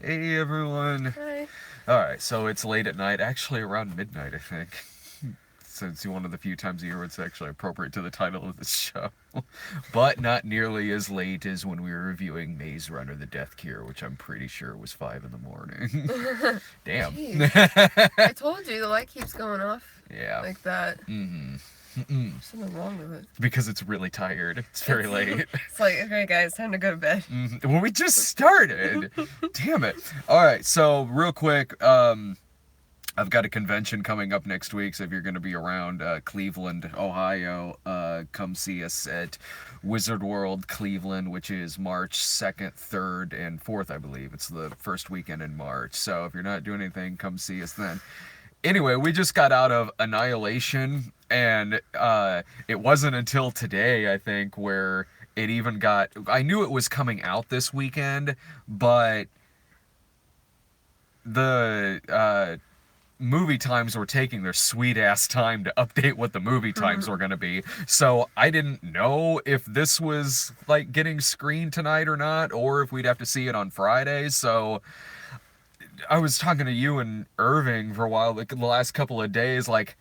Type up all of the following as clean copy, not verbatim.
Hey everyone. Hi. Alright, so it's late at night, actually around midnight, I think. Since one of the few times a year it's actually appropriate to the title of this show. But not nearly as late as when we were reviewing Maze Runner The Death Cure, which I'm pretty sure was 5 in the morning. Damn. Jeez. I told you the light keeps going off Yeah. like that. Mm-hmm. There's something wrong with it. Because it's really tired. It's very late. It's like, okay, guys, time to go to bed. Well, we just started. Damn it. Alright, so real quick, I've got a convention coming up next week, so if you're going to be around Cleveland, Ohio, come see us at Wizard World Cleveland, which is March 2nd, 3rd, and 4th, I believe. It's the first weekend in March, so if you're not doing anything, come see us then. Anyway, we just got out of Annihilation, and it wasn't until today, I think, where it even got... I knew it was coming out this weekend, but the movie times were taking their sweet ass time to update what the movie times were going to be. So I didn't know if this was like getting screened tonight or not, or if we'd have to see it on Friday. So I was talking to you and Irving for a while, like the last couple of days, like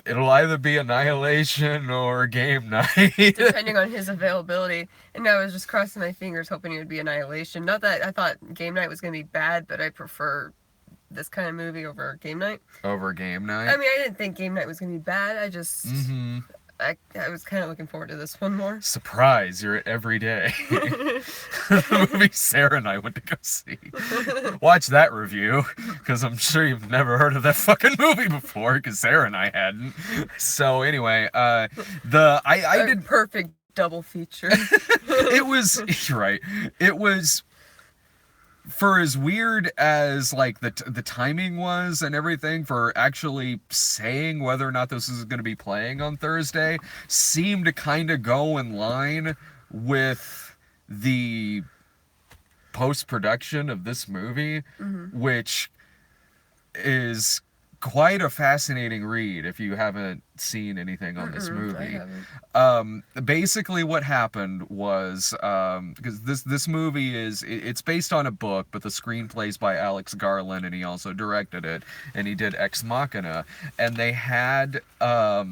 it'll either be Annihilation or game night. Depending on his availability. And I was just crossing my fingers hoping it would be Annihilation. Not that I thought game night was going to be bad, but I prefer this kind of movie over game night. Over game night? I mean, I didn't think game night was going to be bad. I just... I was kind of looking forward to this one more. Surprise, you're at every day. The movie Sarah and I went to go see. Watch that review, because I'm sure you've never heard of that fucking movie before, because Sarah and I hadn't. So anyway, I did... Perfect double feature. It was... You're right. It was... For as weird as like the timing was and everything, for actually saying whether or not this is going to be playing on Thursday, seemed to kind of go in line with the post-production of this movie, which is quite a fascinating read if you haven't seen anything on this movie. Basically what happened was, because this movie it's based on a book, but the screenplay's by Alex Garland, and he also directed it, and he did Ex Machina, and they had, I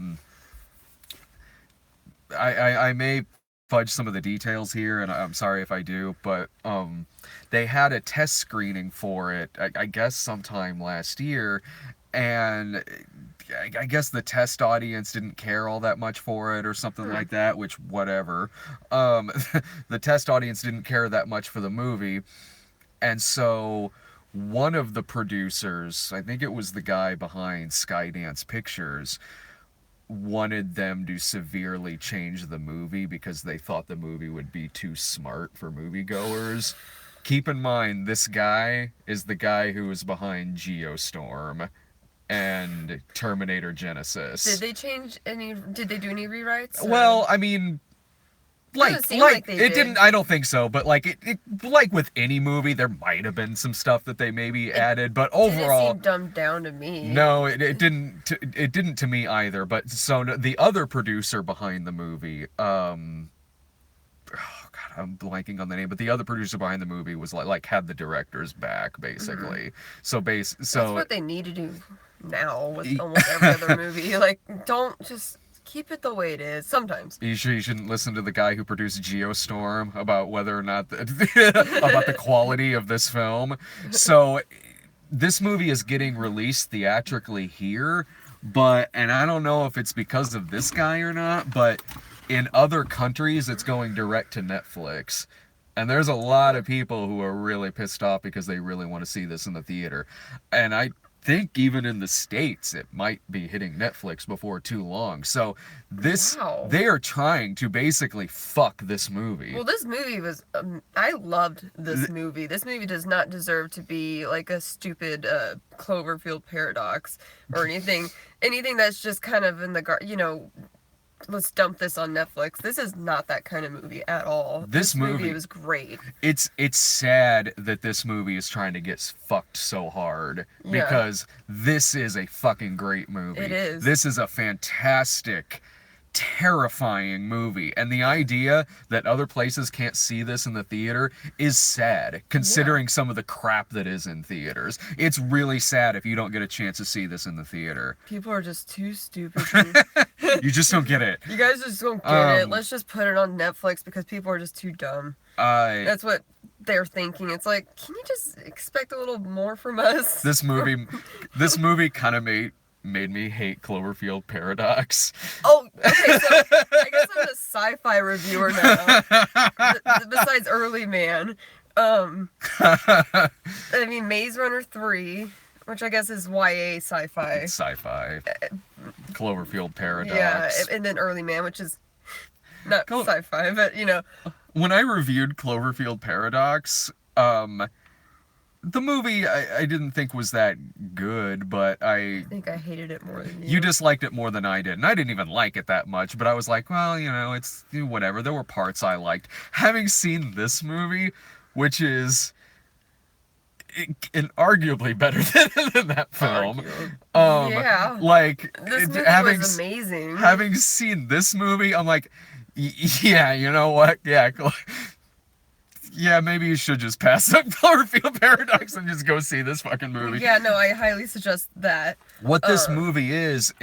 may fudge some of the details here, and I'm sorry if I do, but they had a test screening for it, I guess sometime last year, and I guess the test audience didn't care all that much for it or something like that, which, whatever. The test audience didn't care that much for the movie, and so one of the producers, I think it was the guy behind Skydance Pictures, wanted them to severely change the movie because they thought the movie would be too smart for moviegoers. Keep in mind, this guy is the guy who was behind Geostorm and Terminator Genesis. Did they do any rewrites? Well, I mean, like they it did. didn't. I don't think so, but like it like with any movie, there might have been some stuff that they maybe added, but overall, it seemed dumbed down to me. no, it didn't. It didn't to me either. But so the other producer behind the movie, oh God, I'm blanking on the name, but the other producer behind the movie was like had the director's back basically. So That's what they need to do now with almost every other movie. Like, don't just keep it the way it is. Sometimes you shouldn't listen to the guy who produced Geostorm about whether or not about the quality of this film. So this movie is getting released theatrically here, and I don't know if it's because of this guy or not, but in other countries it's going direct to Netflix. And there's a lot of people who are really pissed off because they really want to see this in the theater. And I think even in the States it might be hitting Netflix before too long. So they are trying to basically fuck this movie. Well, this movie was I loved this movie. This movie does not deserve to be like a stupid Cloverfield paradox or anything that's just kind of in the let's dump this on Netflix. This is not that kind of movie at all. This movie was great. It's sad that this movie is trying to get fucked so hard, because this is a fucking great movie. It is. This is a fantastic terrifying movie, and the idea that other places can't see this in the theater is sad, Yeah. considering some of the crap that is in theaters. It's really sad if you don't get a chance to see this in the theater. People are just too stupid to. You just don't get it. You guys just don't get it. um Let's just put it on Netflix because people are just too dumb. I That's what they're thinking. It's like, can you just expect a little more from us? this movie this movie kind of made me hate Cloverfield Paradox. Oh, okay, so I guess I'm a sci-fi reviewer now. Besides Early Man. I mean, Maze Runner 3, which I guess is YA sci-fi. Sci-fi. Cloverfield Paradox. Yeah, and then Early Man, which is not sci-fi, but you know. When I reviewed Cloverfield Paradox, the movie I didn't think was that good, but I think I hated it more than you. You disliked it more than I did, and I didn't even like it that much, but I was like, well, you know, it's whatever. There were parts I liked. Having seen this movie, which is arguably better than that film. Yeah. Like, this movie was amazing. Having seen this movie, I'm like, yeah, you know what? Yeah, yeah, maybe you should just pass up Cloverfield Paradox and just go see this fucking movie. Yeah, no, I highly suggest that. What this movie is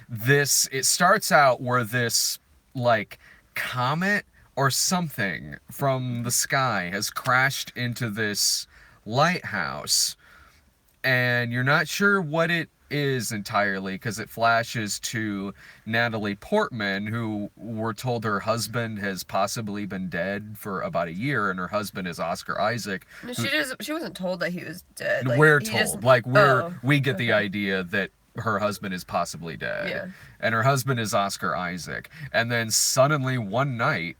this, it starts out where this, like, comet or something from the sky has crashed into this lighthouse, and you're not sure what it is entirely because it flashes to Natalie Portman, who we're told her husband has possibly been dead for about a year, and her husband is Oscar Isaac. No, she wasn't told that he was dead. Like, we're told, we get the idea that her husband is possibly dead. Yeah. And her husband is Oscar Isaac. And then suddenly one night,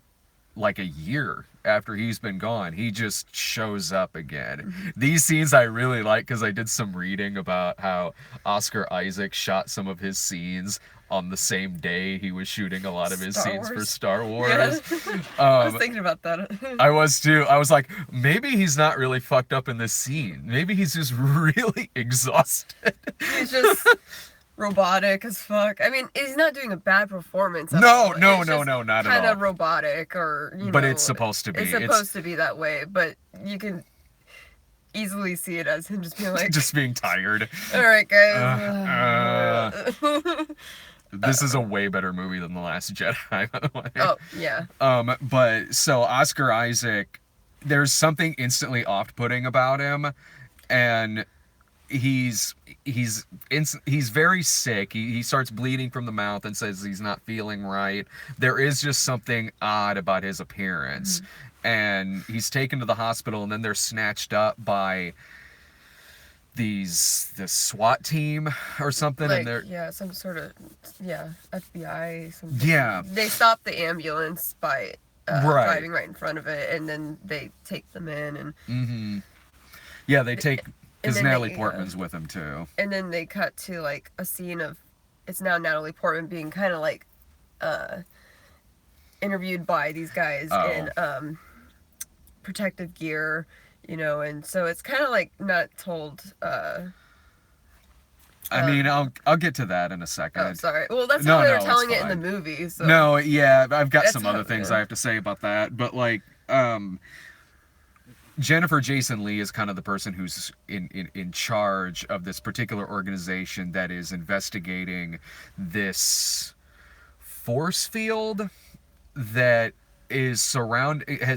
like a year after he's been gone, he just shows up again. Mm-hmm. These scenes I really like because I did some reading about how Oscar Isaac shot some of his scenes on the same day he was shooting a lot of his scenes for Star Wars. Yeah. I was thinking about that. I was too. I was like, maybe he's not really fucked up in this scene. Maybe he's just really exhausted. He's just robotic as fuck. I mean, he's not doing a bad performance. No, not at all. Kind of robotic, or but it's supposed to be. It's supposed to be that way, but you can easily see it as him just being like, just being tired. All right, guys. This is a way better movie than The Last Jedi, by the way. Oh yeah. But so Oscar Isaac, there's something instantly off-putting about him, and he's very sick. He starts bleeding from the mouth and says he's not feeling right. There is just something odd about his appearance. Mm-hmm. And he's taken to the hospital, and then they're snatched up by this SWAT team or something, like, and they're some sort of FBI something. Yeah. They stop the ambulance by driving right in front of it, and then they take them in, and mm-hmm. Yeah, they take, because Natalie Portman's with him too. And then they cut to like a scene of, it's now Natalie Portman being kind of like interviewed by these guys in protective gear, you know, and so it's kind of like not told. I mean, I'll get to that in a second. Oh, sorry. Well, that's how they're telling it in the movie. So. No, yeah, I've got some other things I have to say about that, but like, Jennifer Jason Leigh is kind of the person who's in charge of this particular organization that is investigating this force field that has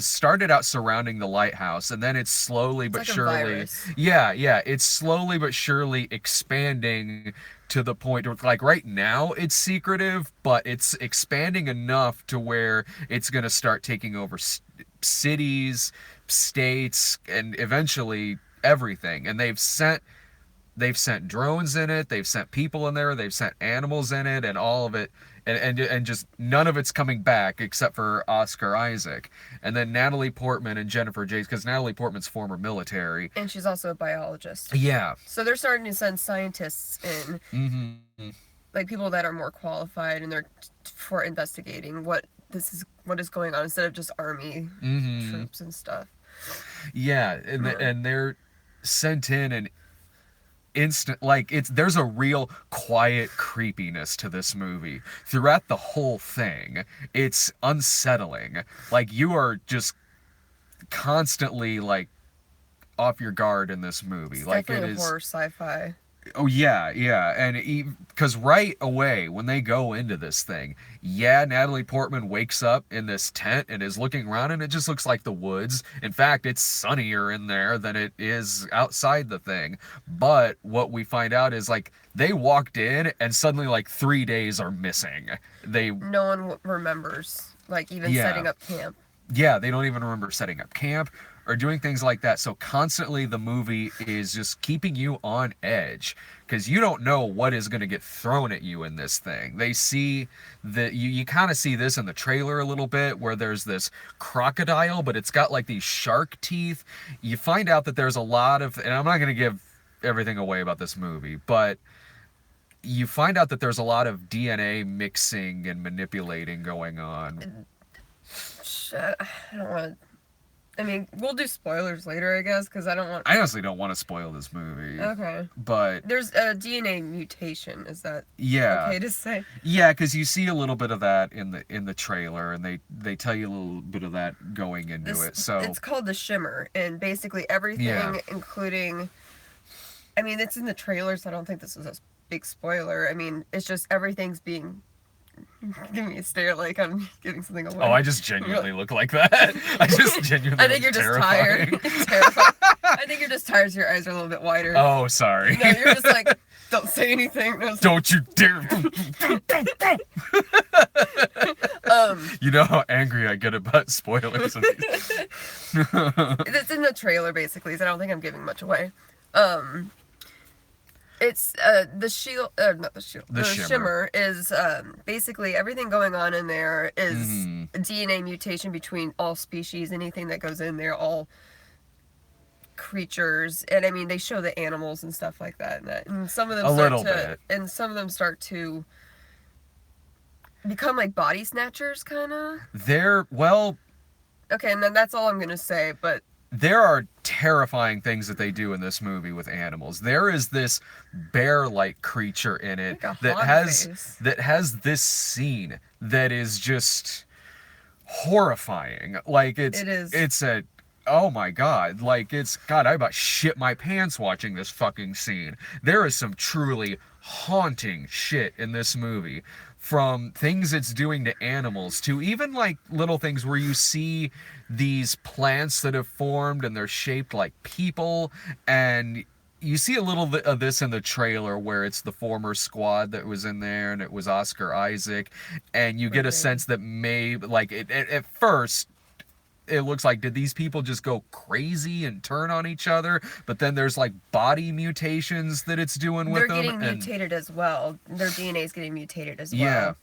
started out surrounding the lighthouse, and then it's slowly but surely, it's slowly but surely expanding to the point where, like, right now it's secretive, but it's expanding enough to where it's going to start taking over cities, states, and eventually everything. And they've sent drones in it, they've sent people in there, they've sent animals in it, and all of it, and just none of it's coming back except for Oscar Isaac. And then Natalie Portman and Jennifer Jason, because Natalie Portman's former military, and she's also a biologist. Yeah. So they're starting to send scientists in, mm-hmm. like people that are more qualified, and they're for investigating what is going on, instead of just army mm-hmm. troops and stuff. Yeah, and they're sent in, and instant, like, it's there's a real quiet creepiness to this movie throughout the whole thing. It's unsettling. Like, you are just constantly like off your guard in this movie. It's Like, it definitely a is. horror sci-fi. Oh yeah, yeah, and because right away when they go into this thing, yeah, Natalie Portman wakes up in this tent and is looking around, and it just looks like the woods. In fact, it's sunnier in there than it is outside the thing. But what we find out is, like, they walked in and suddenly like 3 days are missing. They No one remembers, like, even Yeah, setting up camp. yeah, they don't even remember setting up camp or doing things like that. So constantly the movie is just keeping you on edge because you don't know what is going to get thrown at you in this thing. They see that you kind of see this in the trailer a little bit where there's this crocodile, but it's got like these shark teeth. You find out that there's a lot of, and I'm not going to give everything away about this movie, but you find out that there's a lot of DNA mixing and manipulating going on. I don't want. I mean, we'll do spoilers later, I guess, because I don't want. I honestly don't want to spoil this movie. Okay. But There's a DNA mutation. Is that yeah, okay to say? yeah, because you see a little bit of that in the trailer, and they tell you a little bit of that going into This it. So it's called the Shimmer, and basically everything, Yeah. including. I mean, it's in the trailer, so I don't think this is a big spoiler. I mean, it's just everything's being. Give me a stare like I'm giving something away. oh, I just genuinely look like that. I just genuinely. I think you're look just terrifying. tired. Terrified. I think you're just tired, so your eyes are a little bit wider. Oh, sorry. No, you're just like, don't say anything. No, Don't you dare! You know how angry I get about spoilers. it's in the trailer basically, so I don't think I'm giving much away. It's the shield, not the shield. The The Shimmer. Shimmer is basically everything going on in there is Mhm. a DNA mutation between all species. Anything that goes in there, all creatures, and I mean they show the animals and stuff like that, and some of them A start little to, bit. and some of them start to become like body snatchers, kind of. Well, Okay, and then that's all I'm gonna say. But there are terrifying things that they do in this movie with animals. There is this bear-like creature in it like a that hog has face. this scene that is just horrifying. Like It is. it's a oh my god, like it's god, I about shit my pants watching this fucking scene. There is some truly haunting shit in this movie. From things it's doing to animals to even like little things where you see these plants that have formed and they're shaped like people, and you see a little bit of this in the trailer where it's the former squad that was in there and it was Oscar Isaac, and you get a Okay. sense that maybe like at first it looks like, did these people just go crazy and turn on each other? But then there's like body mutations that it's doing with They're them. getting And mutated as well. Their DNA is getting mutated as well. Yeah.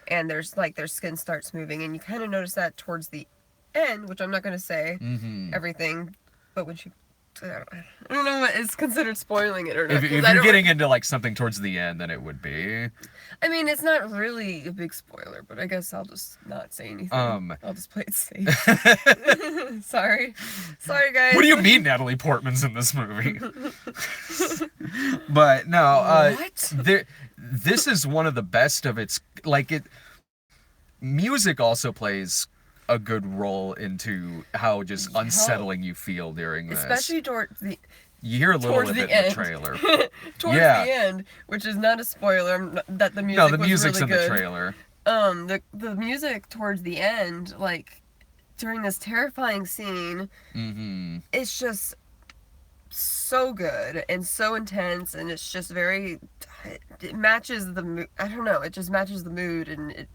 And there's like their skin starts moving, and you kind of notice that towards the end, which I'm not going to say mhm. everything, but when she, I don't know what is considered spoiling it or not. If 'cause I you're don't- getting into like something towards the end, then it would be. I mean, it's not really a big spoiler, but I guess I'll just not say anything. I'll just play it safe. Sorry, guys. What do you mean Natalie Portman's in this movie? But no, What? this is one of the best of its like it. Music also plays a good role into how just Yeah. unsettling you feel during this. Especially towards the You hear a little towards of the it in the end. trailer. towards Yeah. the end, which is not a spoiler. That the music No, the was music's really in good. the trailer. The music towards the end, like during this terrifying scene, Mm-hmm. it's just so good and so intense, and it's just very. It matches the mood. I don't know. It just matches the mood, and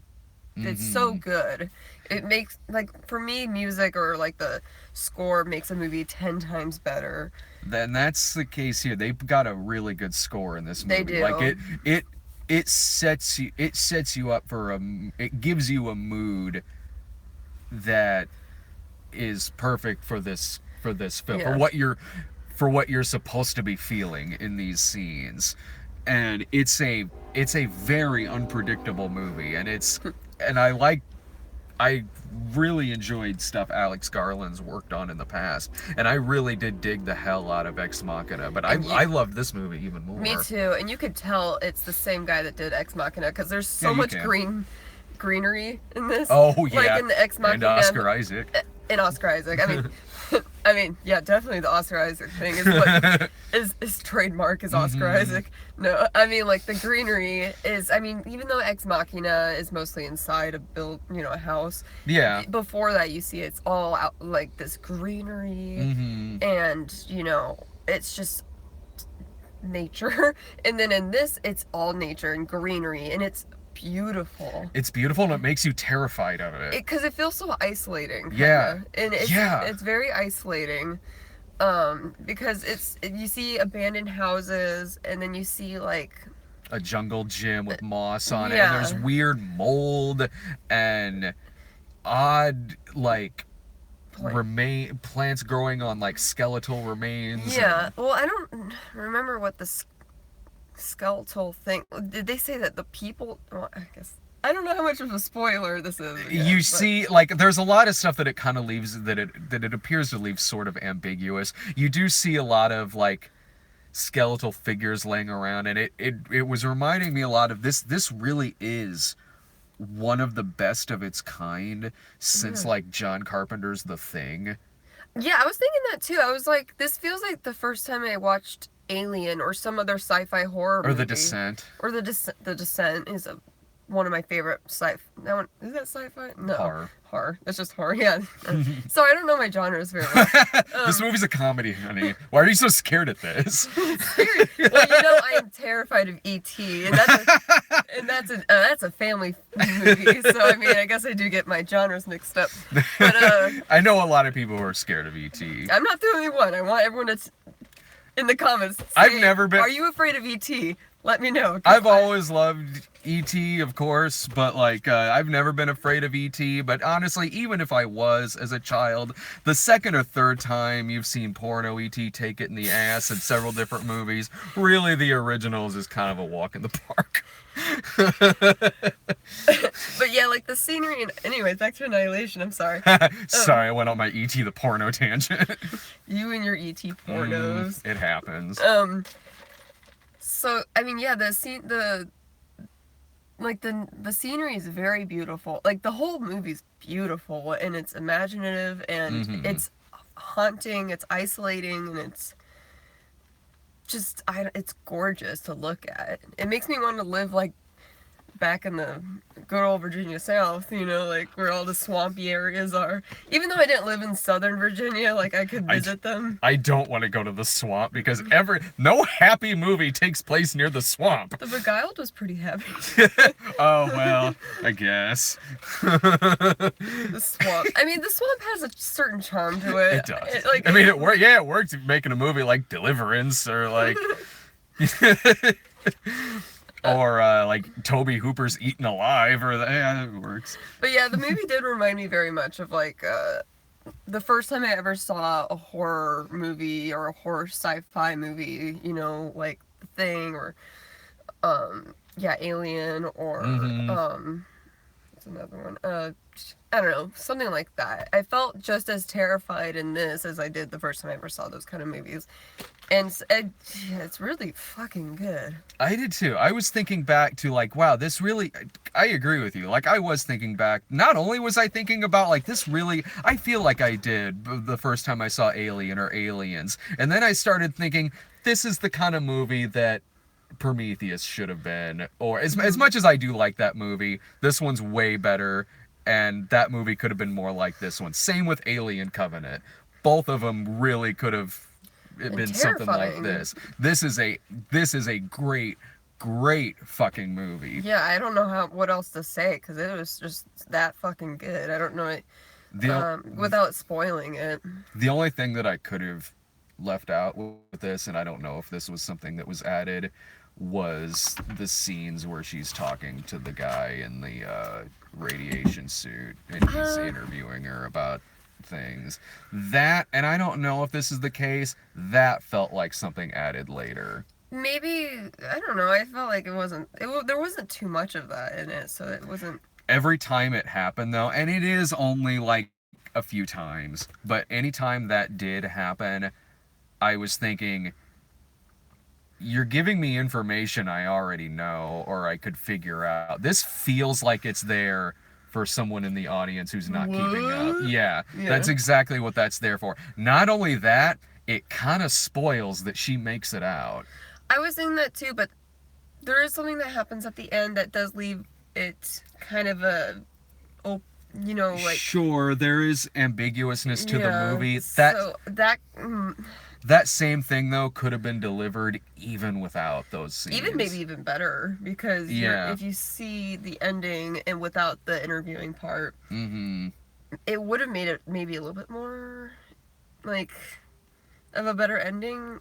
it's so good. It makes, like, for me, music or like the score makes a movie 10 times better. Then that's the case here. They've got a really good score in this movie. They do. Like it sets you up for it gives you a mood that is perfect for this film, Yeah. for what you're supposed to be feeling in these scenes. And it's a very unpredictable movie, and I I really enjoyed stuff Alex Garland's worked on in the past, and I really did dig the hell out of Ex Machina. But And I loved this movie even me more. too. And you could tell it's the same guy that did Ex Machina because there's Yeah, so you much can. greenery in this. Oh Like yeah, in the Ex and Machina Oscar Isaac. and Oscar Isaac. I mean, I mean, yeah, definitely the Oscar Isaac thing is what is trademark is Oscar Hmm. Isaac. No, I mean like the greenery is. I mean, even though Ex Machina is mostly inside a a house. Yeah. Before that, you see it's all out like this greenery, Hmm. and it's just nature. And then in this, it's all nature and greenery, and it's beautiful. It's beautiful and it makes you terrified of it. Because it feels so isolating, Yeah. kinda, and Yeah. it's very isolating. Because you see abandoned houses, and then you see like A jungle gym with moss on it, and yeah, there's weird mold and odd like like remain plants growing on like skeletal remains. yeah. And Well, I don't remember what the skeletal thing. Did they say that the people? Well, I guess I don't know how much of a spoiler this is. you Again, but see like there's a lot of stuff that it kind of leaves that it appears to leave sort of ambiguous. You do see a lot of like skeletal figures laying around, and it was reminding me a lot of this really is one of the best of its kind since yeah. like John Carpenter's The Thing Yeah, I was thinking that too. I was like, this feels like the first time I watched Alien or some other sci-fi horror or The movie. Descent. Or the Descent is one of my favorite sci. That one is that sci-fi? No, Horror. horror. It's just horror. Yeah. So I don't know my genres very well. This movie's a comedy, honey. Why are you so scared at this? Well, I am terrified of E.T. and that's a family movie. So I mean, I guess I do get my genres mixed up. But I know a lot of people who are scared of ET. I'm not the only one. I want everyone to in the comments. Say, I've never been. Are you afraid of ET? Let me know. I've always loved E.T., of course, but like I've never been afraid of E.T. But honestly, even if I was as a child, the second or third time you've seen porno E.T. take it in the ass in several different movies, really the originals is kind of a walk in the park. But yeah, like the scenery. And anyways, back to Annihilation. I'm sorry. Sorry, I went on my E.T. the porno tangent. You and your ET pornos. It happens. So I mean, yeah, the scenery is very beautiful. Like the whole movie's beautiful, and it's imaginative, and it's haunting. It's isolating, and it's just it's gorgeous to look at. It makes me want to live like back in the good old Virginia South, like where all the swampy areas are. Even though I didn't live in Southern Virginia, like I could visit them. I don't want to go to the swamp because no happy movie takes place near the swamp. The Beguiled was pretty happy. Oh well, I guess. The swamp. I mean, the swamp has a certain charm to it. It does. Like, I mean, it worked. Yeah, it worked making a movie like Deliverance or like. Or like Toby Hooper's Eaten Alive, or yeah, it works. But yeah, the movie did remind me very much of like the first time I ever saw a horror movie or a horror sci-fi movie. Like The Thing or yeah, Alien or what's another one? I don't know, something like that. I felt just as terrified in this as I did the first time I ever saw those kind of movies. And yeah, it's really fucking good. I did too. I was thinking back to like, wow, this really, I agree with you. Like, I was thinking back, not only was I thinking about like, this really, I feel like I did the first time I saw Alien or Aliens. And then I started thinking, this is the kind of movie that Prometheus should have been. Or as much as I do like that movie, this one's way better. And that movie could have been more like this one. Same with Alien Covenant. Both of them really could have been something like this. This is a great fucking movie. Yeah, I don't know what else to say because it was just that fucking good. I don't know it without spoiling it. The only thing that I could have left out with this, and I don't know if this was something that was added, was the scenes where she's talking to the guy in the radiation suit and he's interviewing her about things. That, and I don't know if this is the case, that felt like something added later. Maybe, I don't know, I felt like there wasn't too much of that in it, so it wasn't. every time it happened though, and it is only like a few times, but anytime that did happen, I was thinking, you're giving me information I already know or I could figure out. This feels like it's there for someone in the audience who's not keeping up. What? Yeah, that's Yeah. exactly what that's there for. Not only that, it kind of spoils that she makes it out. I was thinking that too, but there is something that happens at the end that does leave it kind of a, oh, like, Sure, there is ambiguousness to the yeah. movie. So that, That same thing though could have been delivered even without those even maybe scenes. even better because Yeah. if you see the ending and without the interviewing part, Mm-hmm. it would have made it maybe a little bit more like of a better ending.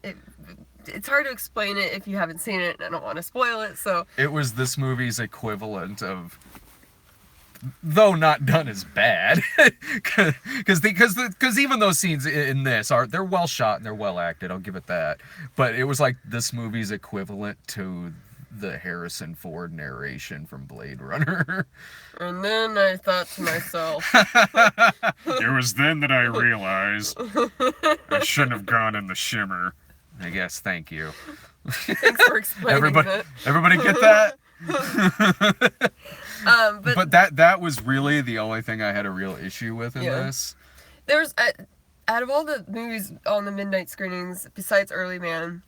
It's hard to explain it if you haven't seen it, and I don't want to spoil it. So It was this movie's equivalent of, though not done as bad, because even those scenes in this are, they're well shot and they're well acted. I'll give it that. But it was like this movie's equivalent to the Harrison Ford narration from Blade Runner. and then I thought to myself, It was then that I realized I shouldn't have gone in the Shimmer. I guess. Thank you. thanks for explaining Everybody, it. everybody get that? But But that was really the only thing I had a real issue with in yeah, this. there's out of all the movies on the midnight screenings, besides Early Man,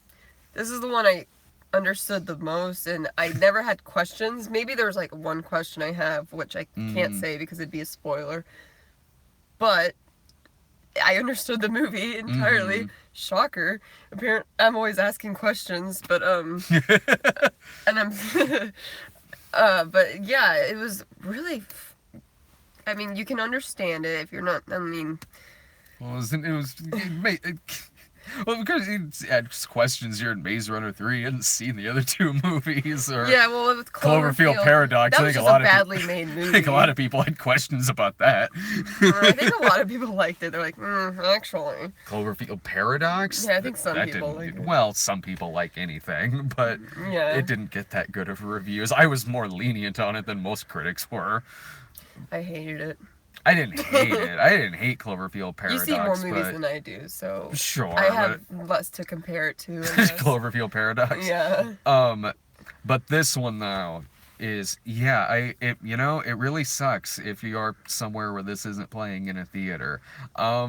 this is the one I understood the most, and I never had questions. Maybe there was like one question I have, which I can't say because it'd be a spoiler. But I understood the movie entirely. Shocker. Apparently, I'm always asking questions, but and I'm but yeah, it was really. I mean, you can understand it if you're not. I mean, Well, well, because he asks questions here in Maze Runner 3. He hadn't seen the other two movies, or yeah. Well, with Cloverfield Paradox. that I was think a just a lot of badly made movie. I think a lot of people had questions about that. I think a lot of people liked it. They're like, actually. Cloverfield Paradox? Yeah, I think some That people didn't, liked it. well, some people like anything, but Yeah. it didn't get that good of reviews. I was more lenient on it than most critics were. I hated it. I didn't hate it. I didn't hate Cloverfield You Paradox, see more movies but than I do, so sure, I have less to compare it to. I but guess. Cloverfield Paradox. Yeah. But this one though is, yeah, it really sucks if you are somewhere where this isn't playing in a theater. I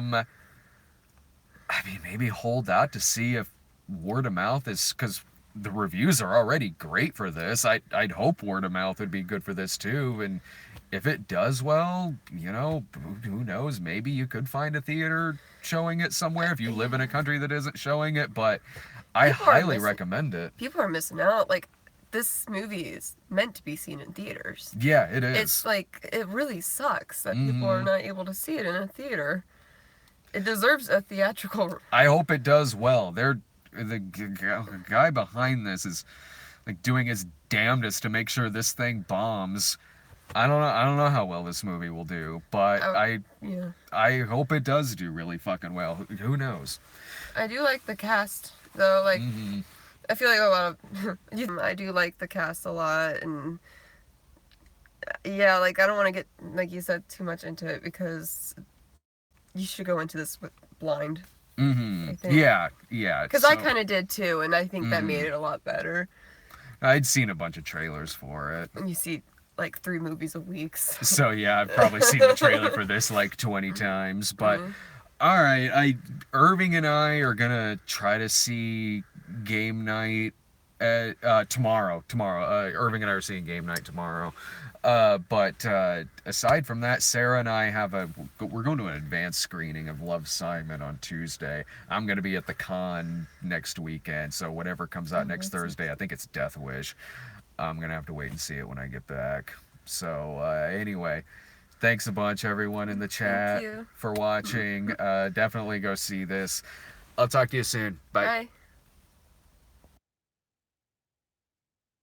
mean, maybe hold out to see if word of mouth is, because the reviews are already great for this. I'd hope word of mouth would be good for this too, and if it does well, who knows? Maybe you could find a theater showing it somewhere if you live in a country that isn't showing it. But I People are highly missing- recommend it. People are missing out. Like, this movie is meant to be seen in theaters. Yeah, it is. It's like, it really sucks that people are not able to see it in a theater. It deserves a theatrical. I hope it does well. The guy behind this is like doing his damnedest to make sure this thing bombs. I don't know how well this movie will do, but Yeah. I hope it does do really fucking well. Who knows? I do like the cast, though. Like, I feel like a lot of. I do like the cast a lot, and yeah, like, I don't want to get, like you said, too much into it because you should go into this with blind. I think. Yeah. Because I kind of did too, and I think that made it a lot better. I'd seen a bunch of trailers for it. And you see like 3 movies a week. So yeah, I've probably seen the trailer for this like 20 times. But all right, Irving and I are gonna try to see Game Night tomorrow. Irving and I are seeing Game Night tomorrow. But aside from that, Sarah and I we're going to an advanced screening of Love, Simon on Tuesday. I'm going to be at the con next weekend, so whatever comes out next Thursday, I think it's Death Wish. I'm going to have to wait and see it when I get back. So anyway, thanks a bunch, everyone in the chat, for watching. Definitely go see this. I'll talk to you soon. Bye. Bye.